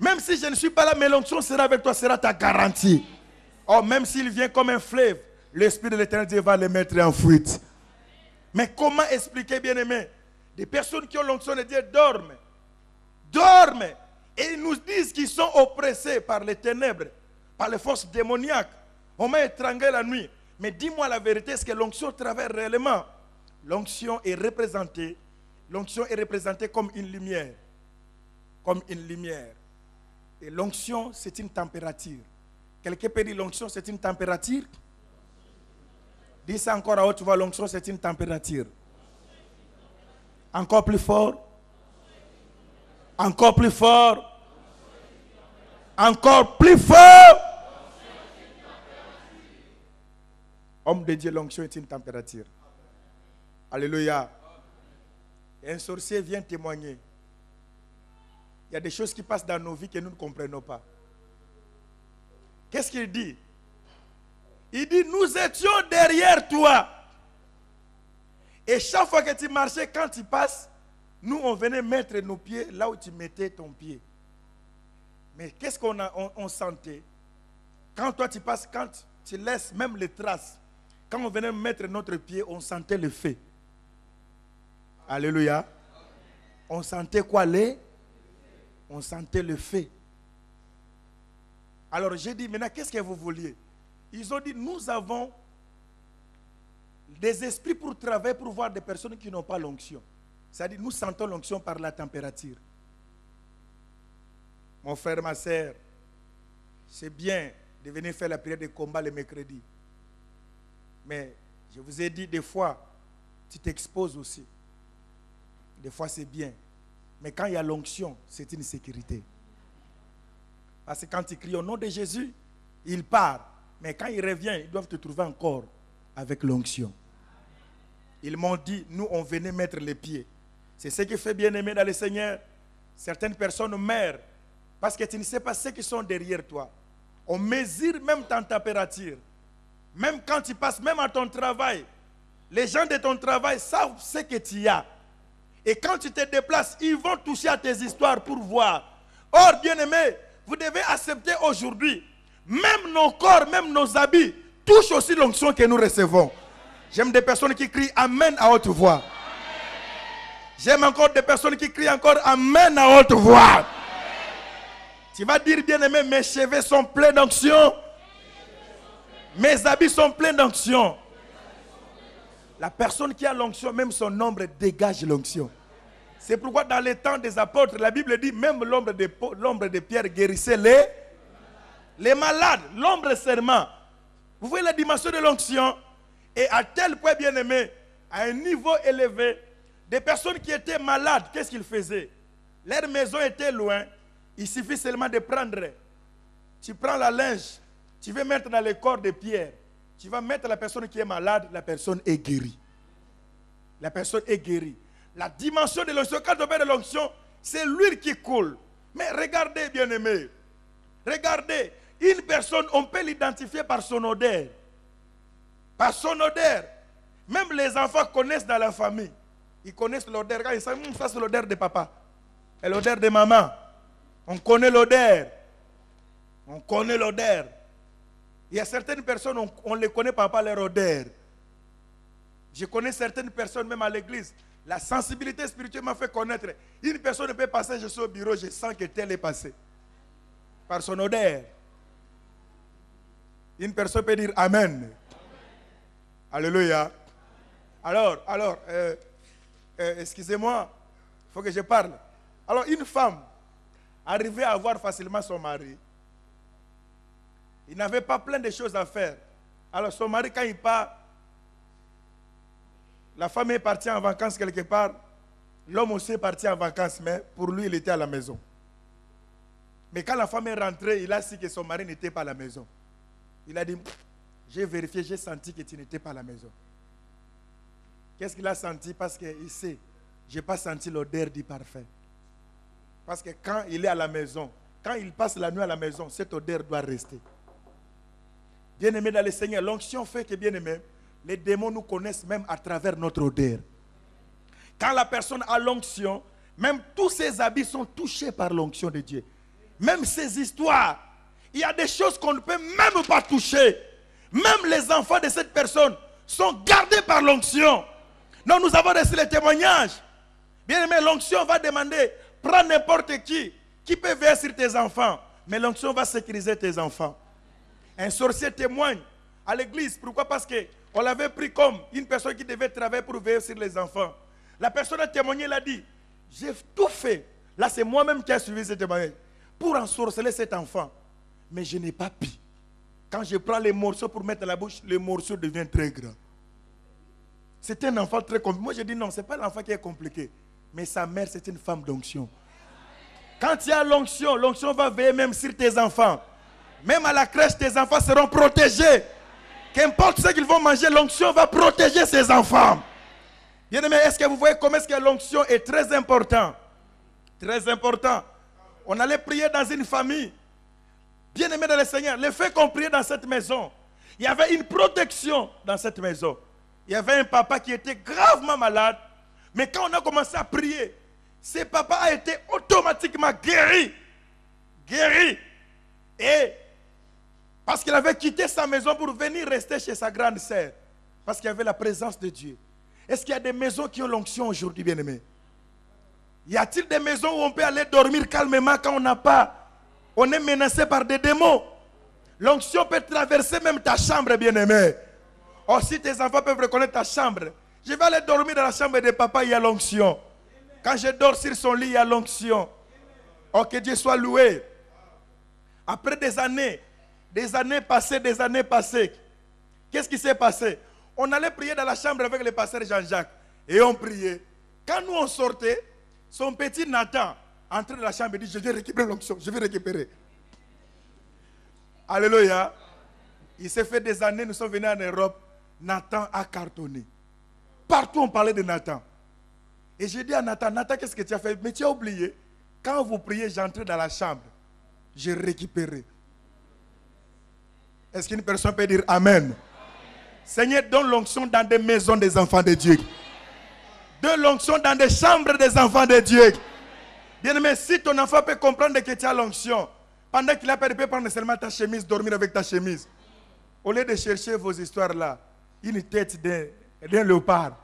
Même si je ne suis pas là, mais l'onction sera avec toi, sera ta garantie. Oh, même s'il vient comme un fleuve, l'Esprit de l'Éternel Dieu va le mettre en fuite. Mais comment expliquer, bien-aimé? Des personnes qui ont l'onction de Dieu dorment. Dorment. Et ils nous disent qu'ils sont oppressés par les ténèbres, par les forces démoniaques. On m'a étranglé la nuit. Mais dis-moi la vérité, est-ce que l'onction travaille réellement? L'onction est représentée comme une lumière. Comme une lumière. Et l'onction, c'est une température. Quelqu'un peut dire l'onction, c'est une température? Dis ça encore à haute voix, l'onction, c'est une température. Encore plus fort. Encore plus fort. Encore plus fort. Homme de Dieu, l'onction est une température. Alléluia. Et un sorcier vient témoigner. Il y a des choses qui passent dans nos vies que nous ne comprenons pas. Qu'est-ce qu'il dit? Il dit, nous étions derrière toi. Et chaque fois que tu marchais, quand tu passes, nous, on venait mettre nos pieds là où tu mettais ton pied. Mais qu'est-ce qu'on sentait? Quand toi tu passes, quand tu laisses même les traces, quand on venait mettre notre pied, on sentait le feu. Alléluia. On sentait quoi? On sentait le feu. Alors j'ai dit, maintenant, qu'est-ce que vous vouliez? Ils ont dit, nous avons des esprits pour travailler, pour voir des personnes qui n'ont pas l'onction. C'est-à-dire, nous sentons l'onction par la température. Mon frère, ma soeur, c'est bien de venir faire la prière de combat le mercredi. Mais je vous ai dit, des fois, tu t'exposes aussi. Des fois, c'est bien. Mais quand il y a l'onction, c'est une sécurité. Parce que quand tu cries au nom de Jésus, il part. Mais quand il revient, ils doivent te trouver encore avec l'onction. Ils m'ont dit, nous, on venait mettre les pieds. C'est ce qui fait bien-aimé dans le Seigneur. Certaines personnes meurent parce que tu ne sais pas ceux qui sont derrière toi. On mesure même ta température. Même quand tu passes, même à ton travail, les gens de ton travail savent ce que tu as. Et quand tu te déplaces, ils vont toucher à tes histoires pour voir. Or, bien-aimés, vous devez accepter aujourd'hui, même nos corps, même nos habits, touchent aussi l'onction que nous recevons. J'aime des personnes qui crient Amen à haute voix. J'aime encore des personnes qui crient encore Amen à haute voix. Tu vas dire, bien-aimé, mes cheveux sont pleins d'onction. Mes habits sont pleins d'onction. La personne qui a l'onction, même son ombre dégage l'onction. C'est pourquoi dans les temps des apôtres, la Bible dit, même l'ombre de Pierre guérissait les malades. L'ombre serment. Vous voyez la dimension de l'onction? Et à tel point, bien-aimé, à un niveau élevé, des personnes qui étaient malades, qu'est-ce qu'ils faisaient? Leur maison était loin. Il suffit seulement de prendre. Tu prends la linge, tu veux mettre dans le corps de Pierre. Tu vas mettre la personne qui est malade, la personne est guérie. La personne est guérie. La dimension de l'onction, quand on parle de l'onction, c'est l'huile qui coule. Mais regardez, bien-aimés, regardez, une personne, on peut l'identifier par son odeur. Par son odeur. Même les enfants connaissent dans la famille. Ils connaissent l'odeur. Quand ils savent, ça c'est l'odeur de papa. Et l'odeur de maman. On connaît l'odeur. On connaît l'odeur. Il y a certaines personnes, on les connaît par leur odeur. Je connais certaines personnes, même à l'église. La sensibilité spirituelle m'a fait connaître. Une personne peut passer, je suis au bureau, je sens que tel est passé. Par son odeur. Une personne peut dire Amen. Alléluia. Alors, excusez-moi, il faut que je parle. Alors, une femme arrivait à voir facilement son mari. Il n'avait pas plein de choses à faire. Alors, son mari, quand il part, la femme est partie en vacances quelque part. L'homme aussi est parti en vacances, mais pour lui, il était à la maison. Mais quand la femme est rentrée, il a su que son mari n'était pas à la maison. Il a dit, j'ai vérifié, j'ai senti que tu n'étais pas à la maison. Qu'est-ce qu'il a senti? Parce qu'il sait, je n'ai pas senti l'odeur du parfum. Parce que quand il est à la maison, quand il passe la nuit à la maison, cette odeur doit rester. Bien-aimé dans le Seigneur, l'onction fait que, bien-aimé, les démons nous connaissent même à travers notre odeur. Quand la personne a l'onction, même tous ses habits sont touchés par l'onction de Dieu. Même ses histoires. Il y a des choses qu'on ne peut même pas toucher. Même les enfants de cette personne sont gardés par l'onction. Donc nous avons reçu les témoignages. Bien-aimé, l'onction va demander, prends n'importe qui peut veiller sur tes enfants. Mais l'onction va sécuriser tes enfants. Un sorcier témoigne à l'église. Pourquoi? Parce qu'on l'avait pris comme une personne qui devait travailler pour veiller sur les enfants. La personne a témoigné, elle a dit, j'ai tout fait. Là, c'est moi-même qui ai suivi ce témoignage pour ensorceler cet enfant. Mais je n'ai pas pu. Quand je prends les morceaux pour mettre à la bouche, les morceaux deviennent très grands. C'est un enfant très compliqué. Moi, je dis non, ce n'est pas l'enfant qui est compliqué. Mais sa mère, c'est une femme d'onction. Quand il y a l'onction, l'onction va veiller même sur tes enfants. Même à la crèche, tes enfants seront protégés. Qu'importe ce qu'ils vont manger, l'onction va protéger ses enfants. Bien-aimés, est-ce que vous voyez comment est-ce que l'onction est très important? Très important. On allait prier dans une famille. Bien-aimés dans le Seigneur, le fait qu'on priait dans cette maison, il y avait une protection dans cette maison. Il y avait un papa qui était gravement malade. Mais quand on a commencé à prier, ce papa a été automatiquement guéri. Guéri. Et parce qu'il avait quitté sa maison pour venir rester chez sa grande sœur. Parce qu'il y avait la présence de Dieu. Est-ce qu'il y a des maisons qui ont l'onction aujourd'hui, bien-aimés? Y a-t-il des maisons où on peut aller dormir calmement quand on n'a pas, on est menacé par des démons? L'onction peut traverser même ta chambre, bien-aimé. Or, si tes enfants peuvent reconnaître ta chambre, je vais aller dormir dans la chambre de papa, il y a l'onction. Quand je dors sur son lit, il y a l'onction. Oh, que Dieu soit loué. Après des années passées, qu'est-ce qui s'est passé? On allait prier dans la chambre avec le pasteur Jean-Jacques. Et on priait. Quand nous on sortait, son petit Nathan entrait dans la chambre et dit, je vais récupérer l'onction, je vais récupérer. Alléluia. Il s'est fait des années, nous sommes venus en Europe. Nathan a cartonné. Partout on parlait de Nathan. Et j'ai dit à Nathan, Nathan, qu'est-ce que tu as fait? Mais tu as oublié. Quand vous priez, j'entrais dans la chambre. J'ai récupéré. Est-ce qu'une personne peut dire Amen? Seigneur, donne l'onction dans des maisons des enfants de Dieu. Donne l'onction dans des chambres des enfants de Dieu. Bien-aimé, si ton enfant peut comprendre que tu as l'onction, pendant qu'il a perdu, il peut prendre seulement ta chemise, dormir avec ta chemise. Au lieu de chercher vos histoires là, une tête d'un léopard.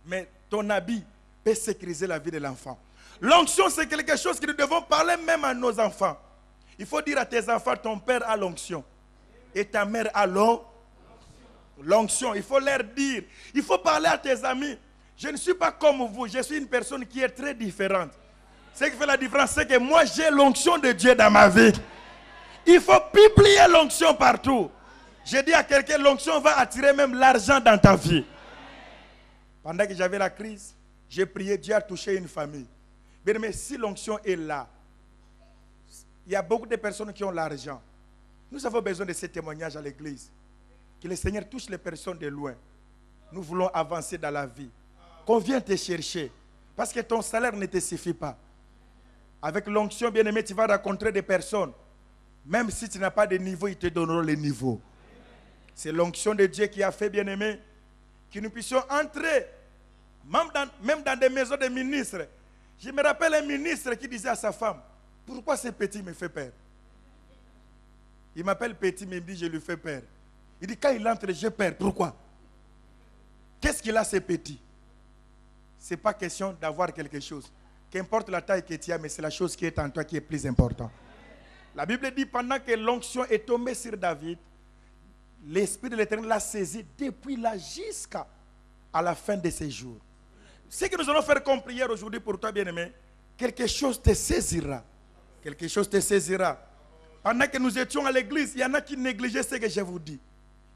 Mais ton habit peut sécuriser la vie de l'enfant. L'onction, c'est quelque chose que nous devons parler même à nos enfants. Il faut dire à tes enfants, ton père a l'onction. Et ta mère a l'onction. Il faut leur dire. Il faut parler à tes amis. Je ne suis pas comme vous. Je suis une personne qui est très différente. Ce qui fait la différence, c'est que moi, j'ai l'onction de Dieu dans ma vie. Il faut publier l'onction partout. J'ai dit à quelqu'un, l'onction va attirer même l'argent dans ta vie. Pendant que j'avais la crise, j'ai prié, Dieu a touché une famille. Mais si l'onction est là, il y a beaucoup de personnes qui ont l'argent. Nous avons besoin de ces témoignages à l'église. Que le Seigneur touche les personnes de loin. Nous voulons avancer dans la vie. Qu'on vienne te chercher. Parce que ton salaire ne te suffit pas. Avec l'onction, bien-aimé, tu vas rencontrer des personnes. Même si tu n'as pas de niveau, ils te donneront le niveau. C'est l'onction de Dieu qui a fait, bien-aimé, que nous puissions entrer, même dans des maisons de ministres. Je me rappelle un ministre qui disait à sa femme, pourquoi ce petit me fait peur? Il m'appelle petit, mais il me dit, je lui fais peur. Il dit, quand il entre, j'ai peur. Pourquoi? Qu'est-ce qu'il a, ce petit? Ce n'est pas question d'avoir quelque chose. Qu'importe la taille que tu as, mais c'est la chose qui est en toi qui est plus importante. La Bible dit, pendant que l'onction est tombée sur David, l'Esprit de l'Éternel l'a saisi depuis là jusqu'à la fin de ses jours. Ce que nous allons faire comme prière aujourd'hui pour toi, bien-aimé, quelque chose te saisira. Quelque chose te saisira. Pendant que nous étions à l'église, il y en a qui négligeaient ce que je vous dis.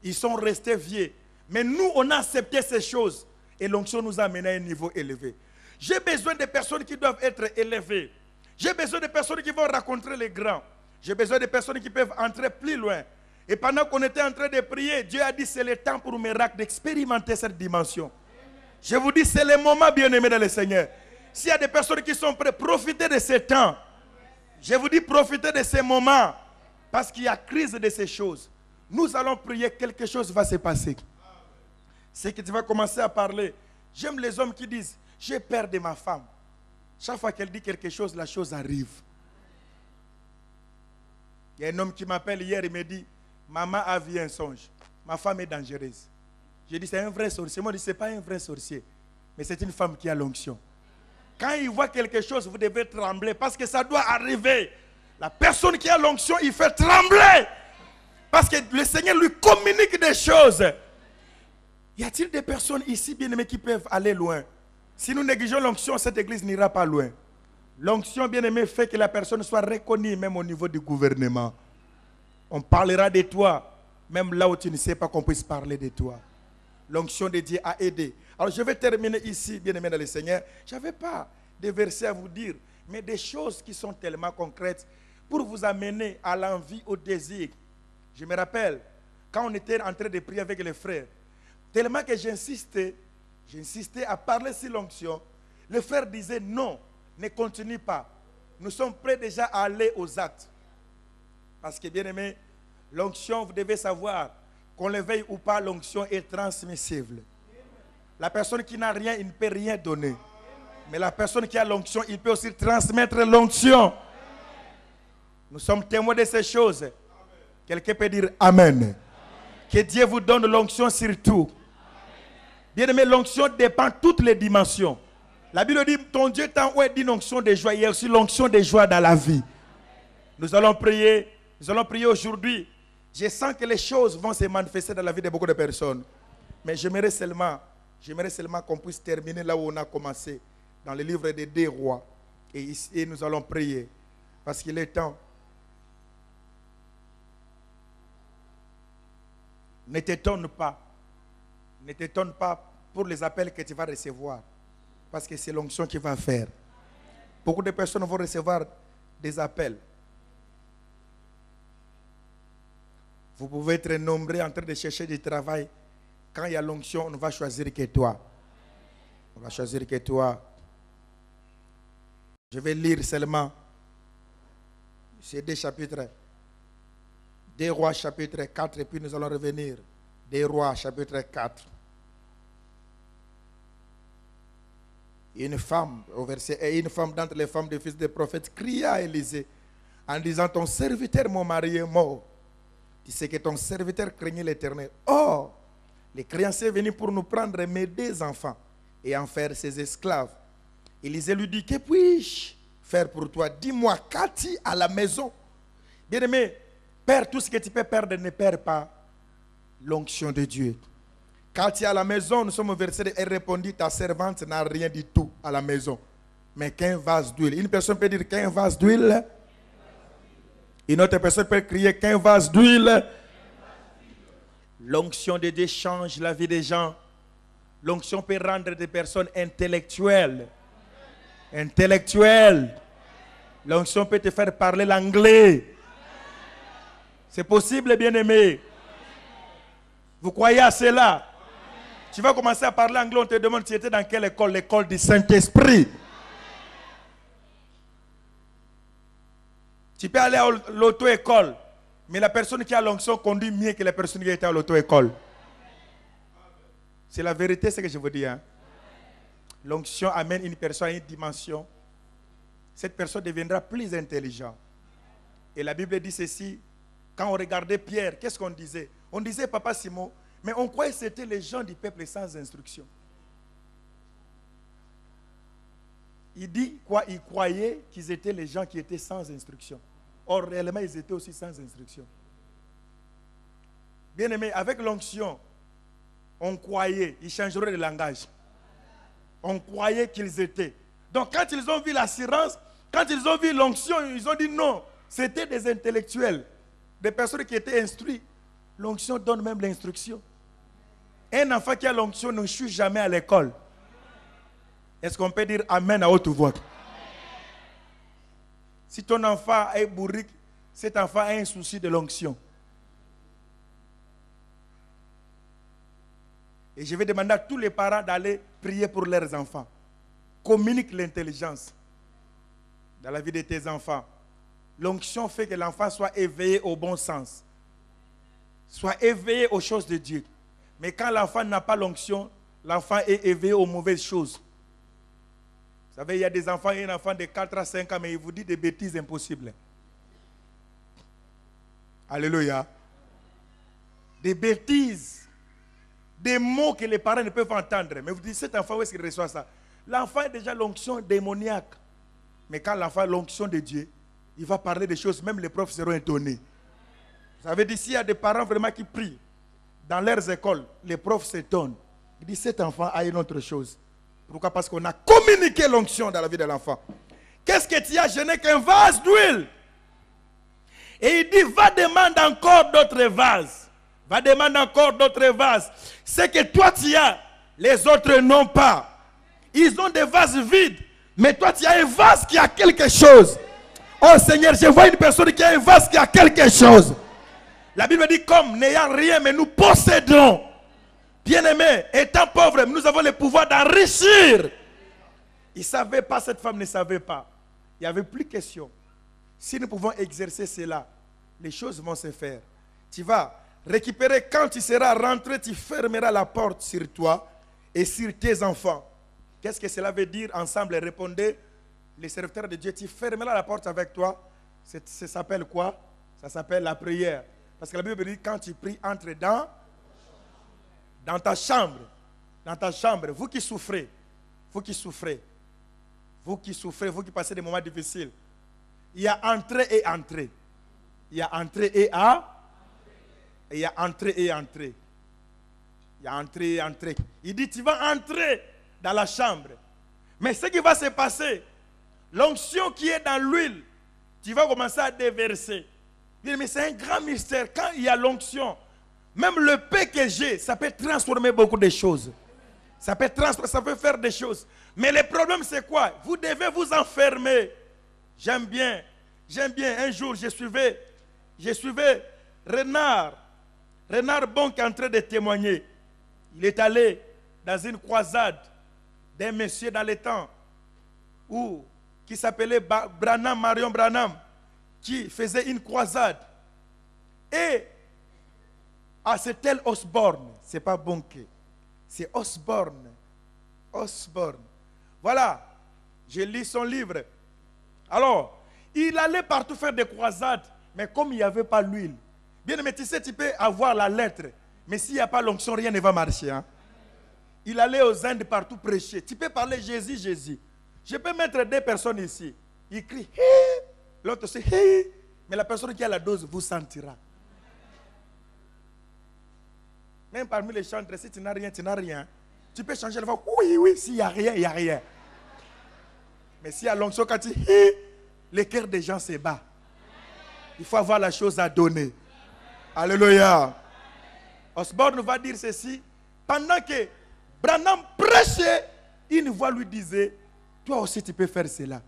Ils sont restés vieux. Mais nous, on a accepté ces choses. Et l'onction nous a amené à un niveau élevé. J'ai besoin de personnes qui doivent être élevées. J'ai besoin de personnes qui vont rencontrer les grands. J'ai besoin de personnes qui peuvent entrer plus loin. Et pendant qu'on était en train de prier, Dieu a dit c'est le temps pour miracle d'expérimenter cette dimension. Je vous dis, c'est le moment, bien-aimé dans le Seigneur. S'il y a des personnes qui sont prêtes, profitez de ce temps. Je vous dis, profitez de ces moments. Parce qu'il y a crise de ces choses. Nous allons prier, quelque chose va se passer. C'est que tu vas commencer à parler. J'aime les hommes qui disent, j'ai peur de ma femme. Chaque fois qu'elle dit quelque chose, la chose arrive. Il y a un homme qui m'appelle hier, il me dit, maman a vu un songe. Ma femme est dangereuse. J'ai dit, c'est un vrai sorcier. Moi, je dis, ce n'est pas un vrai sorcier. Mais c'est une femme qui a l'onction. Quand il voit quelque chose, vous devez trembler. Parce que ça doit arriver. La personne qui a l'onction, il fait trembler. Parce que le Seigneur lui communique des choses. Y a-t-il des personnes ici, bien-aimées, qui peuvent aller loin? Si nous négligeons l'onction, cette église n'ira pas loin. L'onction, bien-aimée, fait que la personne soit reconnue même au niveau du gouvernement. On parlera de toi, même là où tu ne sais pas qu'on puisse parler de toi. L'onction de Dieu a aidé. Alors je vais terminer ici, bien-aimé dans le Seigneur. Je n'avais pas de versets à vous dire, mais des choses qui sont tellement concrètes pour vous amener à l'envie, au désir. Je me rappelle, quand on était en train de prier avec les frères, tellement que j'insistais à parler sur l'onction, le frère disait non, ne continue pas. Nous sommes prêts déjà à aller aux actes. Parce que, bien aimé, l'onction, vous devez savoir, qu'on le veuille ou pas, l'onction est transmissible. La personne qui n'a rien, il ne peut rien donner. Mais la personne qui a l'onction, il peut aussi transmettre l'onction. Nous sommes témoins de ces choses. Quelqu'un peut dire Amen. Que Dieu vous donne l'onction sur tout. Bien aimé, l'onction dépend de toutes les dimensions. La Bible dit, ton Dieu t'envoie une onction de joie. Il y a aussi l'onction de joie dans la vie. Nous allons prier. Nous allons prier aujourd'hui. Je sens que les choses vont se manifester dans la vie de beaucoup de personnes. Mais j'aimerais seulement qu'on puisse terminer là où on a commencé, dans le livre des 2 rois. Et nous allons prier. Parce qu'il est temps. Ne t'étonne pas. Ne t'étonne pas pour les appels que tu vas recevoir. Parce que c'est l'onction qui va faire. Beaucoup de personnes vont recevoir des appels. Vous pouvez être nombreux en train de chercher du travail. Quand il y a l'onction, on ne va choisir que toi. On va choisir que toi. Je vais lire seulement ces 2 chapitres. 2 Rois chapitre 4 et puis nous allons revenir. 2 Rois chapitre 4. Une femme, au verset, et une femme d'entre les femmes des fils des prophètes cria à Élisée en disant: ton serviteur, mon mari, est mort. Tu sais que ton serviteur craignait l'Éternel. Or, les créanciers venus pour nous prendre mes 2 enfants et en faire ses esclaves. Élisée lui dit: que puis-je faire pour toi? Dis-moi, qu'as-tu à la maison? Bien-aimé, perds tout ce que tu peux perdre, ne perds pas l'onction de Dieu. Quand tu es à la maison, nous sommes au verset, elle répondit: ta servante n'a rien du tout à la maison, mais qu'un vase d'huile. Une personne peut dire qu'un vase d'huile. Une autre personne peut crier qu'un vase d'huile. L'onction de Dieu change la vie des gens. L'onction peut rendre des personnes intellectuelles. Intellectuelles. L'onction peut te faire parler l'anglais. C'est possible, bien-aimé. Vous croyez à cela? Tu vas commencer à parler anglais, on te demande tu étais dans quelle école? L'école du Saint-Esprit. Tu peux aller à l'auto-école, mais la personne qui a l'onction conduit mieux que la personne qui était à l'auto-école. C'est la vérité, ce que je veux dire. Hein? L'onction amène une personne à une dimension. Cette personne deviendra plus intelligente. Et la Bible dit ceci. Quand on regardait Pierre, qu'est-ce qu'on disait? On disait Papa Simon, mais on croyait que c'était les gens du peuple sans instruction. Il dit quoi? Il croyait qu'ils étaient les gens qui étaient sans instruction. Or, réellement, ils étaient aussi sans instruction. Bien-aimé, avec l'onction, on croyait, ils changeraient de langage. On croyait qu'ils étaient. Donc, quand ils ont vu l'assurance, quand ils ont vu l'onction, ils ont dit non. C'était des intellectuels, des personnes qui étaient instruites. L'onction donne même l'instruction. Un enfant qui a l'onction ne chute jamais à l'école. Est-ce qu'on peut dire Amen à haute voix? Si ton enfant est bourrique, cet enfant a un souci de l'onction. Et je vais demander à tous les parents d'aller prier pour leurs enfants. Communique l'intelligence dans la vie de tes enfants. L'onction fait que l'enfant soit éveillé au bon sens. Soit éveillé aux choses de Dieu. Mais quand l'enfant n'a pas l'onction, l'enfant est éveillé aux mauvaises choses. Vous savez, il y a des enfants, un enfant de 4 à 5 ans, mais il vous dit des bêtises impossibles. Alléluia. Des bêtises. Des mots que les parents ne peuvent entendre. Mais vous dites, cet enfant, où est-ce qu'il reçoit ça? L'enfant a déjà l'onction démoniaque. Mais quand l'enfant a l'onction de Dieu, il va parler des choses, même les profs seront étonnés. Vous savez, d'ici, il y a des parents vraiment qui prient. Dans leurs écoles, les profs s'étonnent. Ils disent, cet enfant a une autre chose. Pourquoi? Parce qu'on a communiqué l'onction dans la vie de l'enfant. Qu'est-ce que tu as? Je n'ai qu'un vase d'huile. Et il dit, va demander encore d'autres vases. Va demander encore d'autres vases. C'est que toi tu as, les autres n'ont pas. Ils ont des vases vides. Mais toi tu as un vase qui a quelque chose. Oh Seigneur, je vois une personne qui a un vase qui a quelque chose. La Bible dit comme n'ayant rien, mais nous possédons. Bien-aimés, étant pauvres, nous avons le pouvoir d'enrichir. Il ne savait pas, cette femme ne savait pas. Il n'y avait plus question. Si nous pouvons exercer cela, les choses vont se faire. Tu vas récupérer quand tu seras rentré, tu fermeras la porte sur toi et sur tes enfants. Qu'est-ce que cela veut dire? Ensemble, répondez, les serviteurs de Dieu, tu fermeras la porte avec toi. Ça s'appelle quoi? Ça s'appelle la prière. Parce que la Bible dit, quand tu pries, entre dans ta chambre. Dans ta chambre. Vous qui souffrez, vous qui souffrez, vous qui souffrez, vous qui passez des moments difficiles. Il y a entrée et entrée. Il y a entrée et à. Et il y a entrée et entrée. Il y a entrée et entrée. Il dit, tu vas entrer dans la chambre. Mais ce qui va se passer, l'onction qui est dans l'huile, tu vas commencer à déverser. Mais c'est un grand mystère. Quand il y a l'onction, même le paix que j'ai, ça peut transformer beaucoup de choses. Ça peut faire des choses. Mais le problème, c'est quoi? Vous devez vous enfermer. J'aime bien. Un jour, je suivais Renard Bon qui est en train de témoigner. Il est allé dans une croisade d'un monsieur dans les temps qui s'appelait Marion Branham, qui faisait une croisade. Et c'est tel Osborne, c'est pas Bonke, c'est Osborne. Voilà, je lis son livre. Alors, il allait partout faire des croisades, mais comme il n'y avait pas l'huile. Bien aimé, tu sais, tu peux avoir la lettre, mais s'il n'y a pas l'onction, rien ne va marcher. Hein? Il allait aux Indes partout prêcher. Tu peux parler Jésus, Jésus. Je peux mettre 2 personnes ici. Il crie, hé! L'autre c'est hé! Mais la personne qui a la dose vous sentira. Même parmi les chantres, si tu n'as rien, tu n'as rien. Tu peux changer la voix. Oui, s'il n'y a rien, il n'y a rien. Mais s'il y a l'onction, quand tu hé, le cœur des gens se bat. Il faut avoir la chose à donner. Alléluia. Osborne va dire ceci. Pendant que Branham prêchait, une voix lui disait, toi aussi tu peux faire cela.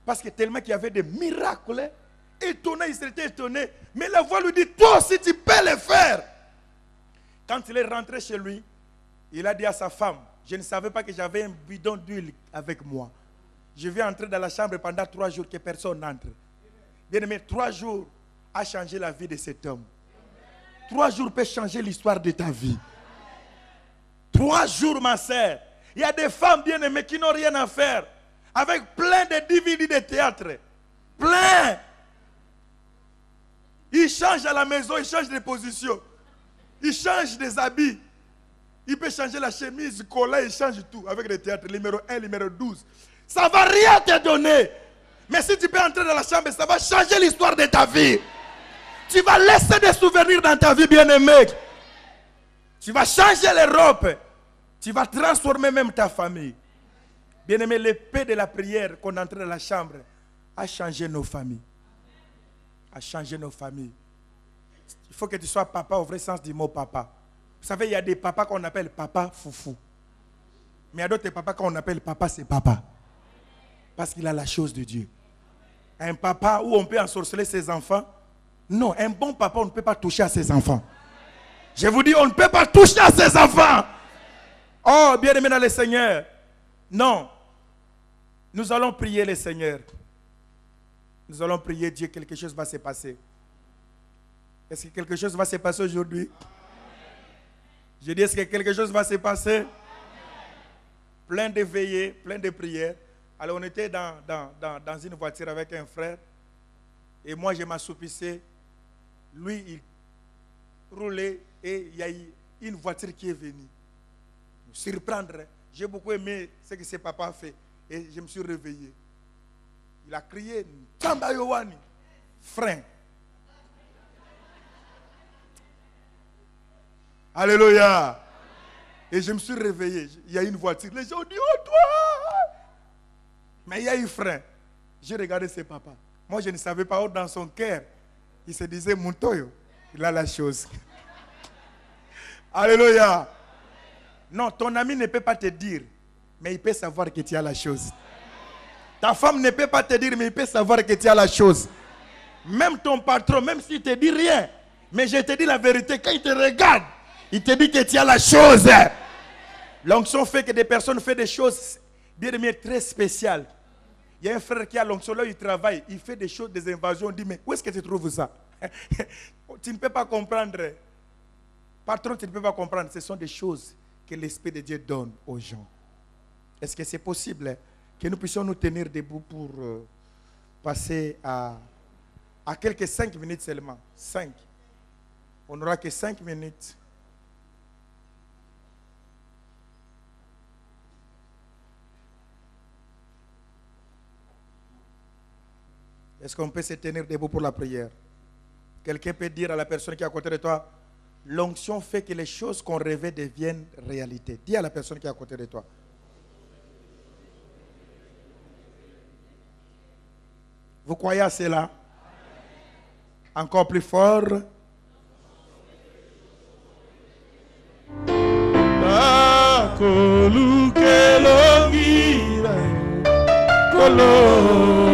Parce que tellement qu'il y avait des miracles, étonné, il s'était étonné. Mais la voix lui dit, toi aussi tu peux le faire. Quand il est rentré chez lui, il a dit à sa femme, je ne savais pas que j'avais un bidon d'huile avec moi. Je vais entrer dans la chambre pendant 3 jours que personne n'entre. Bien aimé, 3 jours a changé la vie de cet homme. 3 jours peut changer l'histoire de ta vie. 3 jours, ma sœur. Il y a des femmes bien aimées qui n'ont rien à faire. Avec plein de DVD de théâtre. Plein. Ils changent à la maison, ils changent de position. Ils changent des habits. Il peut changer la chemise, le collet, il change tout. Avec le théâtre, numéro 1, numéro 12. Ça ne va rien te donner. Mais si tu peux entrer dans la chambre, ça va changer l'histoire de ta vie. Tu vas laisser des souvenirs dans ta vie, bien-aimé. Tu vas changer l'Europe. Tu vas transformer même ta famille. Bien-aimé, l'épée de la prière qu'on entre dans la chambre a changé nos familles. A changé nos familles. Il faut que tu sois papa au vrai sens du mot papa. Vous savez, il y a des papas qu'on appelle papa foufou. Mais il y a d'autres papas qu'on appelle papa, c'est papa. Parce qu'il a la chose de Dieu. Un papa où on peut ensorceler ses enfants. Non, un bon papa, on ne peut pas toucher à ses enfants. Je vous dis, on ne peut pas toucher à ses enfants. Oh, bien-aimé dans le Seigneur. Non. Nous allons prier le Seigneur. Nous allons prier Dieu, quelque chose va se passer. Est-ce que quelque chose va se passer aujourd'hui? Je dis, est-ce que quelque chose va se passer? Plein de veillées, plein de prières. Alors on était dans une voiture avec un frère. Et moi je m'assoupissais. Lui il roulait et il y a eu une voiture qui est venue. Me surprendre. J'ai beaucoup aimé ce que ce papa a fait. Et je me suis réveillé. Il a crié, Tamba Yowani, frein. Alléluia. Et je me suis réveillé. Il y a une voiture. Les gens ont dit, oh toi. Mais il y a eu frein. J'ai regardé ses papas. Moi, je ne savais pas où dans son cœur. Il se disait, Montoyo, il a la chose. Alléluia. Non, ton ami ne peut pas te dire, mais il peut savoir que tu as la chose. Ta femme ne peut pas te dire, mais il peut savoir que tu as la chose. Même ton patron, même s'il ne te dit rien, mais je te dis la vérité, quand il te regarde, il te dit que tu as la chose. L'onction fait que des personnes font des choses, bien aimées, très spéciales. Il y a un frère qui a l'onction, là il travaille, il fait des choses, des invasions, on dit, mais où est-ce que tu trouves ça? Tu ne peux pas comprendre. Patron, tu ne peux pas comprendre. Ce sont des choses que l'Esprit de Dieu donne aux gens. Est-ce que c'est possible que nous puissions nous tenir debout pour passer à quelques 5 minutes seulement? 5. On n'aura que 5 minutes. Est-ce qu'on peut se tenir debout pour la prière? Quelqu'un peut dire à la personne qui est à côté de toi, l'onction fait que les choses qu'on rêvait deviennent réalité. Dis à la personne qui est à côté de toi. Vous croyez à cela? Encore plus fort. Koluke longira, kololo.